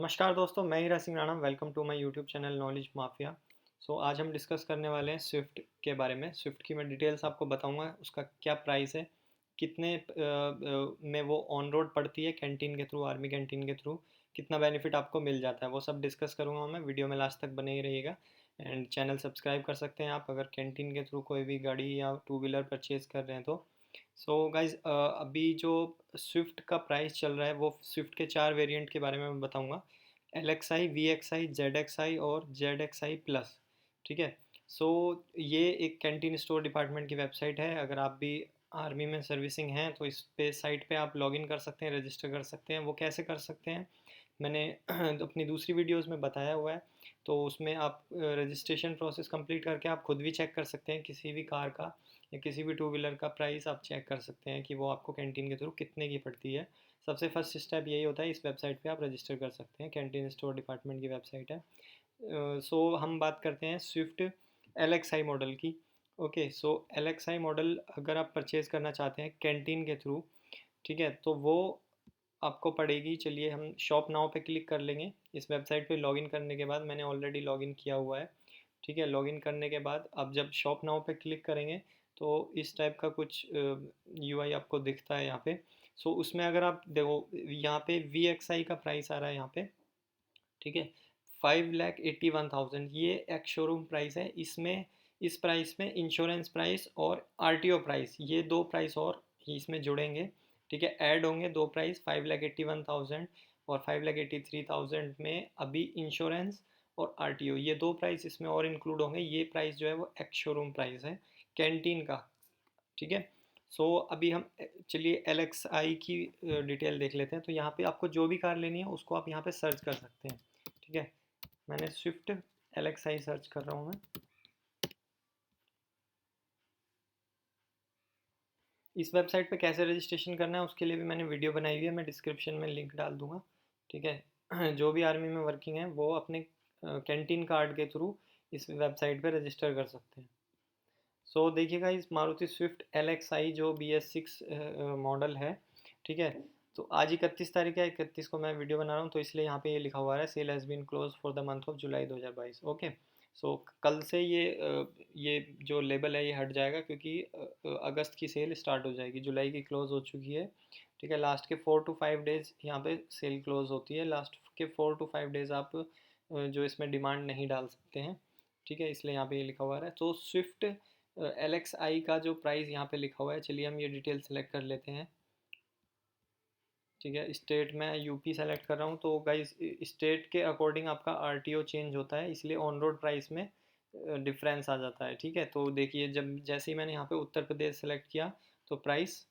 नमस्कार दोस्तों, मैं Hira Singh Rana. Welcome to my YouTube channel Knowledge Mafia. आज हम डिस्कस करने वाले हैं स्विफ्ट के बारे में। स्विफ्ट की मैं डिटेल्स आपको बताऊंगा, उसका क्या प्राइस है, कितने में वो ऑन रोड पड़ती है कैंटीन के थ्रू, आर्मी कैंटीन के थ्रू, कितना बेनिफिट आपको मिल जाता है, वो सब डिस्कस करूंगा मैं। वीडियो में लास्ट तक बने ही रहिएगा। एंड चैनल सब्सक्राइब कर सकते हैं आप अगर कैंटीन के थ्रू कोई भी गाड़ी या टू व्हीलर परचेज़ कर रहे हैं तो। गाइज, अभी जो स्विफ्ट का प्राइस चल रहा है वो स्विफ्ट के 4 वेरिएंट के बारे में मैं बताऊंगा। L X I, V X I, Z X I और जेड एक्स आई प्लस। ठीक है। सो ये एक कैंटीन स्टोर डिपार्टमेंट की वेबसाइट है। अगर आप भी आर्मी में सर्विसिंग हैं तो इस पे साइट पे आप लॉगिन कर सकते हैं, रजिस्टर कर सकते हैं। वो कैसे कर सकते हैं मैंने अपनी दूसरी वीडियोस में बताया हुआ है। तो उसमें आप रजिस्ट्रेशन प्रोसेस कंप्लीट करके आप खुद भी चेक कर सकते हैं किसी भी कार का या किसी भी टू व्हीलर का प्राइस आप चेक कर सकते हैं कि वो आपको कैंटीन के थ्रू कितने की पड़ती है। सबसे फर्स्ट स्टेप यही होता है, इस वेबसाइट पे आप रजिस्टर कर सकते हैं। कैंटीन स्टोर डिपार्टमेंट की वेबसाइट है। हम बात करते हैं Swift L X I model की। Okay, so L X I model अगर आप परचेज़ करना चाहते हैं कैंटीन के थ्रू, ठीक है, तो वो आपको पड़ेगी। चलिए हम शॉप नाउ पे क्लिक कर लेंगे। इस वेबसाइट पे लॉगिन करने के बाद, मैंने ऑलरेडी लॉगिन किया हुआ है। ठीक है, लॉगिन करने के बाद अब जब शॉप नाउ पे क्लिक करेंगे तो इस टाइप का कुछ यूआई आपको दिखता है यहाँ पे। उसमें अगर आप देखो, यहाँ पे वी एक्स आई का प्राइस आ रहा है यहाँ पे। ठीक है, 5,81,000 ये एक शोरूम प्राइस है। इसमें इस प्राइस में इंश्योरेंस प्राइस और आरटीओ प्राइस, ये दो प्राइस और इसमें जुड़ेंगे। ठीक है, ऐड होंगे दो प्राइस, 5,81,000 और 5,83,000 में अभी इंश्योरेंस और आरटीओ, ये दो प्राइस इसमें और इंक्लूड होंगे। ये प्राइस जो है वो एक्स शोरूम प्राइस है कैंटीन का। ठीक है। अभी हम चलिए एल एक्स आई की डिटेल देख लेते हैं। तो यहाँ पे आपको जो भी कार लेनी है उसको आप यहाँ पे सर्च कर सकते हैं। ठीक है, मैंने Swift L X I search कर रहा हूँ मैं। इस वेबसाइट पे कैसे रजिस्ट्रेशन करना है उसके लिए भी मैंने वीडियो बनाई हुई है, मैं डिस्क्रिप्शन में लिंक डाल दूंगा। ठीक है, जो भी आर्मी में वर्किंग है वो अपने कैंटीन कार्ड के थ्रू इस वेबसाइट पे रजिस्टर कर सकते हैं। देखिएगा, इस मारुति स्विफ्ट एल एक्स आई जो बी एस सिक्स मॉडल है। ठीक है, तो आज 31 तारीख है, 31 को मैं वीडियो बना रहा हूँ तो इसलिए यहाँ पे ये लिखा हुआ है sale has been close for the month of July 2022। Okay, कल से ये जो लेबल है ये हट जाएगा क्योंकि अगस्त की सेल स्टार्ट हो जाएगी। जुलाई की क्लोज हो चुकी है। ठीक है, लास्ट के 4 to 5 डेज़ यहाँ पे सेल क्लोज होती है। लास्ट के 4 to 5 डेज़ आप जो इसमें डिमांड नहीं डाल सकते हैं। ठीक है, इसलिए यहाँ पे ये लिखा हुआ है। तो स्विफ्ट एल एक्स आई का जो प्राइस यहाँ पे लिखा हुआ है, चलिए हम ये डिटेल सेलेक्ट कर लेते हैं। ठीक है, स्टेट में यूपी सेलेक्ट कर रहा हूँ। तो गाइस, स्टेट के अकॉर्डिंग आपका आरटीओ चेंज होता है, इसलिए ऑन रोड प्राइस में डिफरेंस आ जाता है। ठीक है, तो देखिए जब जैसे ही मैंने यहाँ पे उत्तर प्रदेश सेलेक्ट किया तो प्राइस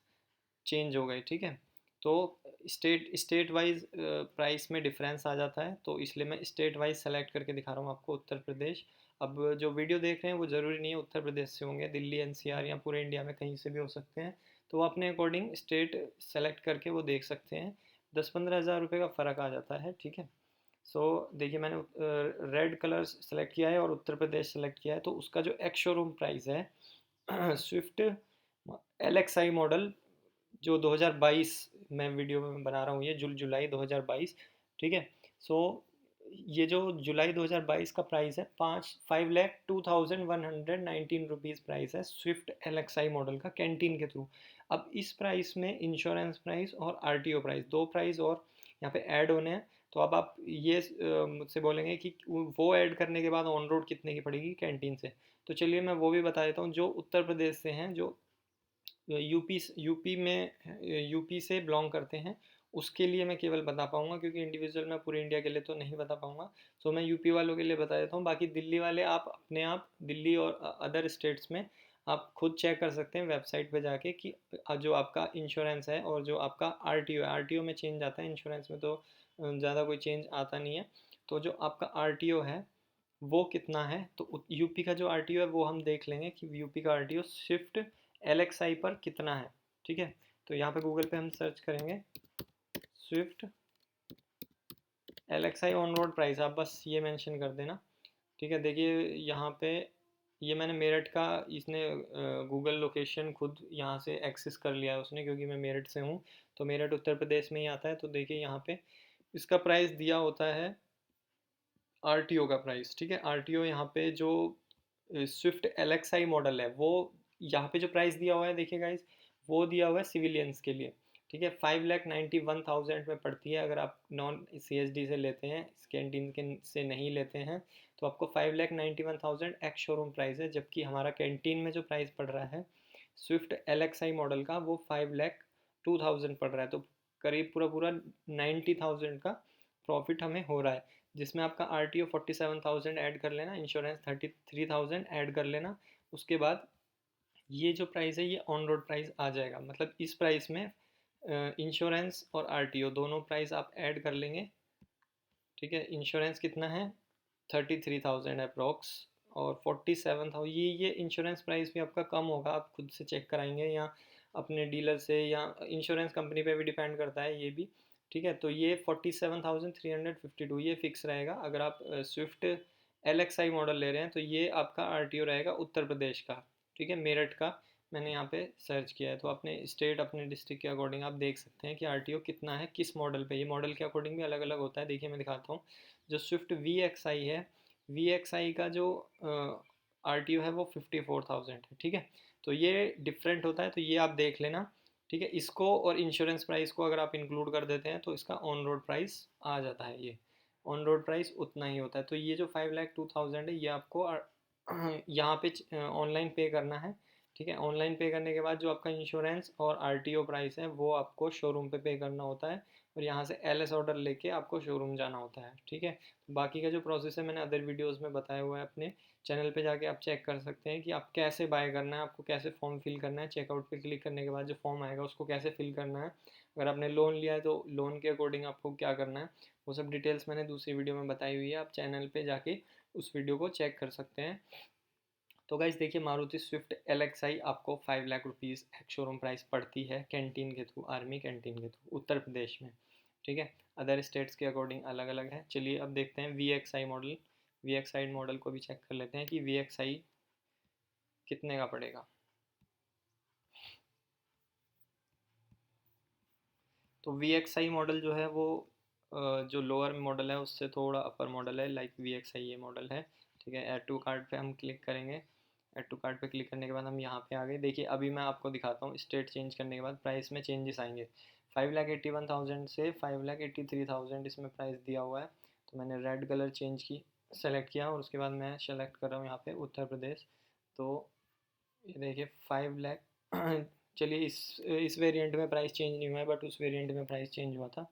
चेंज हो गए। ठीक है, तो स्टेट स्टेट वाइज प्राइस में डिफरेंस आ जाता है, तो इसलिए मैं स्टेट वाइज सेलेक्ट करके दिखा रहा हूँ आपको उत्तर प्रदेश। अब जो वीडियो देख रहे हैं वो ज़रूरी नहीं है उत्तर प्रदेश से होंगे, दिल्ली एनसीआर या पूरे इंडिया में कहीं से भी हो सकते हैं। तो वो अपने अकॉर्डिंग स्टेट सेलेक्ट करके वो देख सकते हैं। 10-15 हज़ार रुपये का फ़र्क आ जाता है। ठीक है, देखिए मैंने रेड कलर सेलेक्ट किया है और उत्तर प्रदेश सेलेक्ट किया है। तो उसका जो एक्स शोरूम प्राइस है Swift L X I model जो 2022 में वीडियो में बना रहा हूँ, ये जुलाई 2022। ठीक है, सो ये जो जुलाई 2022 का प्राइस है, 5,02,119 रुपीज़ प्राइस है Swift L X I model का कैंटीन के थ्रू। अब इस प्राइस में इंश्योरेंस प्राइस और आरटीओ प्राइस, दो प्राइस और यहाँ पे ऐड होने हैं। तो अब आप ये मुझसे बोलेंगे कि वो ऐड करने के बाद ऑन रोड कितने की पड़ेगी कैंटीन से। तो चलिए मैं वो भी बता देता हूँ। जो उत्तर प्रदेश से हैं, जो यूपी से बिलोंग करते हैं, उसके लिए मैं केवल बता पाऊंगा, क्योंकि इंडिविजुअल मैं पूरे इंडिया के लिए तो नहीं बता पाऊंगा। मैं यूपी वालों के लिए बता देता हूँ। बाकी दिल्ली वाले आप अपने आप दिल्ली और अदर स्टेट्स में आप खुद चेक कर सकते हैं वेबसाइट पे जाके कि जो आपका इंश्योरेंस है और जो आपका आरटीओ है। आरटीओ में चेंज आता है, इंश्योरेंस में तो ज़्यादा कोई चेंज आता नहीं है। तो जो आपका आरटीओ है वो कितना है, तो यूपी का जो आरटीओ है वो हम देख लेंगे कि यूपी का आरटीओ स्विफ्ट एल एक्स आई पर कितना है। ठीक है, तो यहाँ पे गूगल पे हम सर्च करेंगे Swift L X I on road price, आप बस ये मेंशन कर देना। ठीक है, देखिए यहाँ पे ये मैंने मेरठ का, इसने गूगल लोकेशन खुद यहाँ से एक्सेस कर लिया है उसने, क्योंकि मैं मेरठ से हूँ। तो मेरठ उत्तर प्रदेश में ही आता है। तो देखिए यहाँ पे इसका प्राइस दिया होता है आरटीओ का प्राइस, ठीक है। आरटीओ यहाँ पे जो स्विफ्ट एलएक्सआई मॉडल है वो यहाँ पे जो प्राइस दिया हुआ है देखिए गाइस, वो दिया हुआ है सिविलियंस के लिए, ठीक है। 5,91,000 में पड़ती है। अगर आप नॉन सीएसडी से लेते हैं, कैंटीन के से नहीं लेते हैं, तो आपको 5,91,000 एक्स शोरूम प्राइस है। जबकि हमारा कैंटीन में जो प्राइस पड़ रहा है स्विफ्ट एलएक्सआई मॉडल का, वो 5,02,000 पड़ रहा है। तो करीब पूरा पूरा 90,000 का प्रॉफिट हमें हो रहा है, जिसमें आपका आर टी ओ 47,000 ऐड कर लेना, इंश्योरेंस 33,000 ऐड कर लेना। उसके बाद ये जो प्राइस है ये ऑन रोड प्राइस आ जाएगा। मतलब इस प्राइस में इंश्योरेंस और आर टी ओ दोनों प्राइस आप ऐड कर लेंगे, ठीक है। इंश्योरेंस कितना है, 33,000 अप्रॉक्स, और 47,000 ये इंश्योरेंस प्राइस भी आपका कम होगा, आप खुद से चेक कराएंगे या अपने डीलर से, या इंश्योरेंस कंपनी पे भी डिपेंड करता है ये भी, ठीक है। तो ये 47,352 ये फिक्स रहेगा। अगर आप Swift L X I model ले रहे हैं तो ये आपका आर टी ओ रहेगा उत्तर प्रदेश का, ठीक है, मेरठ का। मैंने यहाँ पे सर्च किया है, तो अपने स्टेट अपने डिस्ट्रिक्ट के अकॉर्डिंग आप देख सकते हैं कि आर टी ओ कितना है किस मॉडल पे। ये मॉडल के अकॉर्डिंग भी अलग अलग होता है। देखिए मैं दिखाता हूँ, जो स्विफ्ट वी एक्स आई है, वी एक्स आई का जो आर टी ओ है वो 54,000 है, ठीक है। तो ये डिफरेंट होता है, तो ये आप देख लेना, ठीक है। इसको और इंश्योरेंस प्राइस को अगर आप इंक्लूड कर देते हैं तो इसका ऑन रोड प्राइस आ जाता है। ये ऑन रोड प्राइस उतना ही होता है। तो ये जो 5,02,000 है ये आपको यहाँ पे ऑनलाइन पे करना है, ठीक है। ऑनलाइन पे करने के बाद जो आपका इंश्योरेंस और आरटीओ प्राइस है वो आपको शोरूम पे करना होता है, और यहाँ से एलएस ऑर्डर लेके आपको शोरूम जाना होता है, ठीक है। बाकी का जो प्रोसेस है मैंने अदर वीडियोस में बताया हुआ है, अपने चैनल पे जाके आप चेक कर सकते हैं कि आप कैसे बाय करना है, आपको कैसे फॉर्म फिल करना है, चेकआउट पे क्लिक करने के बाद जो फॉर्म आएगा उसको कैसे फिल करना है। अगर आपने लोन लिया है तो लोन के अकॉर्डिंग आपको क्या करना है, वो सब डिटेल्स मैंने दूसरी वीडियो में बताई हुई है, आप चैनल पे जाके उस वीडियो को चेक कर सकते हैं। तो गाइज देखिए, मारुति स्विफ्ट एल एक्स आई आपको 5 lakh rupees ex showroom price पड़ती है कैंटीन के थ्रू, आर्मी कैंटीन के थ्रू उत्तर प्रदेश में, ठीक है। अदर स्टेट्स के अकॉर्डिंग अलग अलग है। चलिए अब देखते हैं V X I model, V X I model को भी चेक कर लेते हैं कि वी एक्स आई कितने का पड़ेगा। तो वी एक्स आई मॉडल जो है वो जो लोअर मॉडल है उससे थोड़ा अपर मॉडल है, लाइक वी एक्स आई ये मॉडल है, ठीक है। ऐड टू कार्ट पे हम क्लिक करेंगे। ऐड टू कार्ट पे क्लिक करने के बाद हम यहाँ पे आ गए। देखिए अभी मैं आपको दिखाता हूँ, स्टेट चेंज करने के बाद प्राइस में चेंजेस आएंगे। 5,81,000 से 5,83,000 इसमें प्राइस दिया हुआ है। तो मैंने रेड कलर चेंज की सेलेक्ट किया, और उसके बाद मैं सेलेक्ट कर रहा हूँ यहाँ पे उत्तर प्रदेश। तो ये देखिए 5 लाख चलिए इस वेरिएंट में प्राइस चेंज नहीं हुआ है, बट उस वेरिएंट में प्राइस चेंज हुआ था,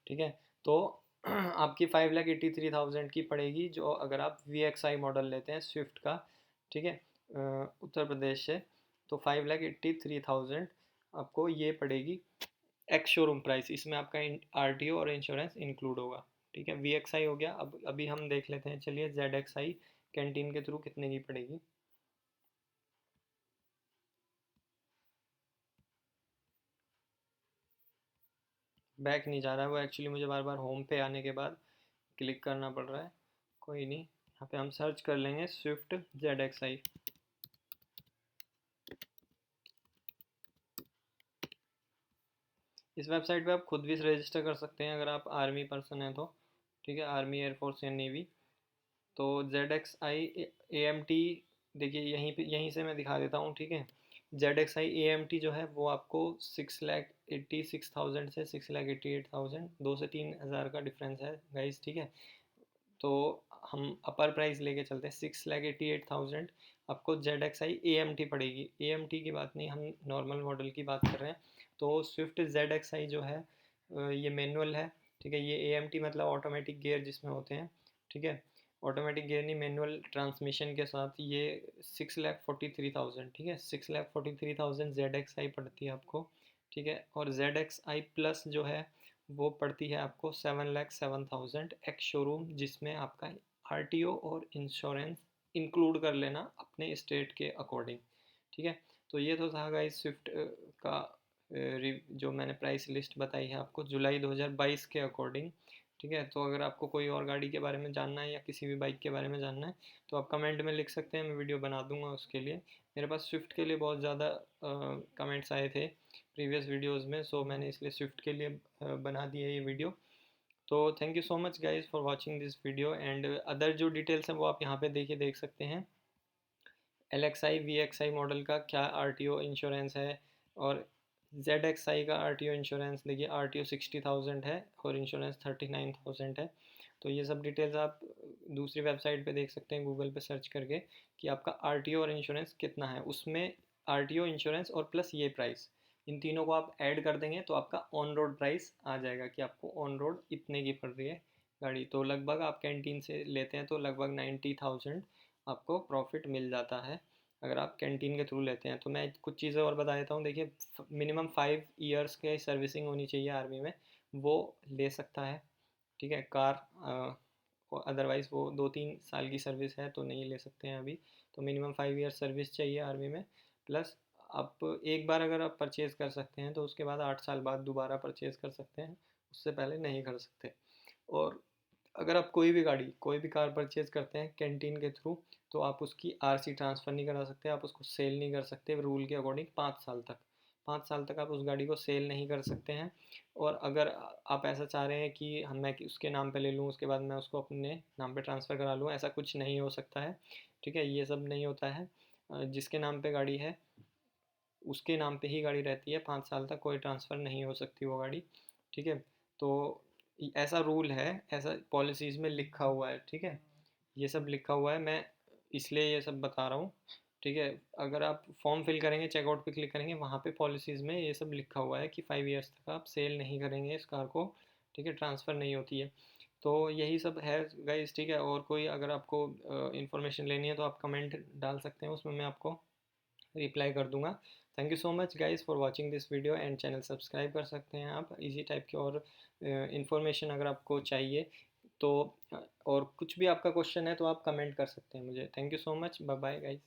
ठीक है। तो आपकी 5,83,000 की पड़ेगी, जो अगर आप वी एक्स आई मॉडल लेते हैं स्विफ्ट का, ठीक है, उत्तर प्रदेश से। तो 5,83,000 आपको ये पड़ेगी एक्स शोरूम प्राइस। इसमें आपका आर टी ओ और इंश्योरेंस इंक्लूड होगा, ठीक है। वी एक्स आई हो गया। अब अभी हम देख लेते हैं, चलिए जेड एक्स आई कैंटीन के थ्रू कितने की पड़ेगी। बैक नहीं जा रहा है वो, एक्चुअली मुझे बार बार होम पे आने के बाद क्लिक करना पड़ रहा है। कोई नहीं, यहाँ पे हम सर्च कर लेंगे स्विफ्ट जेड एक्स आई। इस वेबसाइट पे आप खुद भी रजिस्टर कर सकते हैं अगर आप आर्मी पर्सन हैं तो, ठीक है, आर्मी एयरफोर्स या नेवी। तो Z X I A M T, देखिए यहीं से मैं दिखा देता हूँ, ठीक है। Z X I A M T जो है वो आपको 6,86,000 से 6,88,000, 2 से 3 हज़ार का डिफरेंस है गाइस, ठीक है। तो हम अपर प्राइस लेके चलते हैं, 6,88,000 आपको Z X I A M T पड़ेगी। ए एम टी की बात नहीं, हम नॉर्मल मॉडल की बात कर रहे हैं। तो स्विफ्ट जेड एक्स आई जो है ये मैनुअल है, ठीक है। ये ए एम टी मतलब ऑटोमेटिक गियर जिसमें होते हैं, ठीक है। ऑटोमेटिक गियर नहीं, मैनुअल ट्रांसमिशन के साथ ये 6,43,000, ठीक है। 6,43,000 जेड एक्स आई पड़ती है आपको, ठीक है। और जेड एक्स आई प्लस जो है वो पड़ती है आपको 7,07,000 एक्स शोरूम, जिसमें आपका आर टी ओ और इंश्योरेंस इंक्लूड कर लेना अपने स्टेट के अकॉर्डिंग, ठीक है। तो ये तो था गाइस स्विफ्ट का जो मैंने प्राइस लिस्ट बताई है आपको जुलाई 2022 के अकॉर्डिंग, ठीक है। तो अगर आपको कोई और गाड़ी के बारे में जानना है या किसी भी बाइक के बारे में जानना है तो आप कमेंट में लिख सकते हैं, मैं वीडियो बना दूंगा उसके लिए। मेरे पास स्विफ्ट के लिए बहुत ज़्यादा कमेंट्स आए थे प्रीवियस वीडियोस में, सो मैंने इसलिए स्विफ्ट के लिए बना दी है ये वीडियो। तो thank you so much guys for watching this video, and other जो डिटेल्स हैं वो आप यहाँ पे देखिए देख सकते हैं। LXi VXi मॉडल का क्या RTO इंश्योरेंस है, और ZXi का RTO इंश्योरेंस देखिए, RTO 60,000 है और इंश्योरेंस 39,000 है। तो ये सब डिटेल्स आप दूसरी वेबसाइट पे देख सकते हैं, गूगल पे सर्च करके, कि आपका RTO और इंश्योरेंस कितना है। उसमें RTO इंश्योरेंस और प्लस ये प्राइस, इन तीनों को आप ऐड कर देंगे तो आपका ऑन रोड प्राइस आ जाएगा कि आपको ऑन रोड इतने की पड़ रही है गाड़ी। तो लगभग आप कैंटीन से लेते हैं तो लगभग 90,000 आपको प्रॉफिट मिल जाता है अगर आप कैंटीन के थ्रू लेते हैं। तो मैं कुछ चीज़ें और बता देता हूँ। देखिए, मिनिमम 5 ईयर्स के सर्विसिंग होनी चाहिए आर्मी में, वो ले सकता है। ठीक है, कार अदरवाइज़ वो 2-3 साल की सर्विस है तो नहीं ले सकते हैं अभी। तो मिनिमम 5 ईयर्स सर्विस चाहिए आर्मी में। प्लस आप एक बार अगर आप परचेज़ कर सकते हैं तो उसके बाद 8 साल बाद दोबारा परचेज़ कर सकते हैं, उससे पहले नहीं कर सकते। और अगर आप कोई भी कार परचेज़ करते हैं कैंटीन के थ्रू, तो आप उसकी आरसी ट्रांसफ़र नहीं करा सकते, आप उसको सेल नहीं कर सकते रूल के अकॉर्डिंग 5 साल तक। 5 साल तक आप उस गाड़ी को सेल नहीं कर सकते हैं। और अगर आप ऐसा चाह रहे हैं कि हम मैं उसके नाम पे ले लूँ, उसके बाद मैं उसको अपने नाम पे ट्रांसफ़र करा लूँ, ऐसा कुछ नहीं हो सकता है। ठीक है, ये सब नहीं होता है। जिसके नाम पे गाड़ी है उसके नाम पे ही गाड़ी रहती है, 5 साल तक कोई ट्रांसफ़र नहीं हो सकती वो गाड़ी। ठीक है, तो ऐसा रूल है, ऐसा पॉलिसीज़ में लिखा हुआ है। ठीक है, ये सब लिखा हुआ है, मैं इसलिए ये सब बता रहा हूँ। ठीक है, अगर आप फॉर्म फिल करेंगे, चेकआउट पे क्लिक करेंगे, वहाँ पे पॉलिसीज़ में ये सब लिखा हुआ है कि 5 ईयर्स तक आप सेल नहीं करेंगे इस कार को। ठीक है, ट्रांसफ़र नहीं होती है। तो यही सब है गाइस। ठीक है, और कोई अगर आपको इन्फॉर्मेशन लेनी है तो आप कमेंट डाल सकते हैं, उसमें मैं आपको रिप्लाई कर दूंगा। Thank you so much guys for watching this video, and channel subscribe कर सकते हैं आप इसी टाइप की और इन्फॉर्मेशन अगर आपको चाहिए तो। और कुछ भी आपका क्वेश्चन है तो आप कमेंट कर सकते हैं मुझे। Thank you so much, bye bye guys.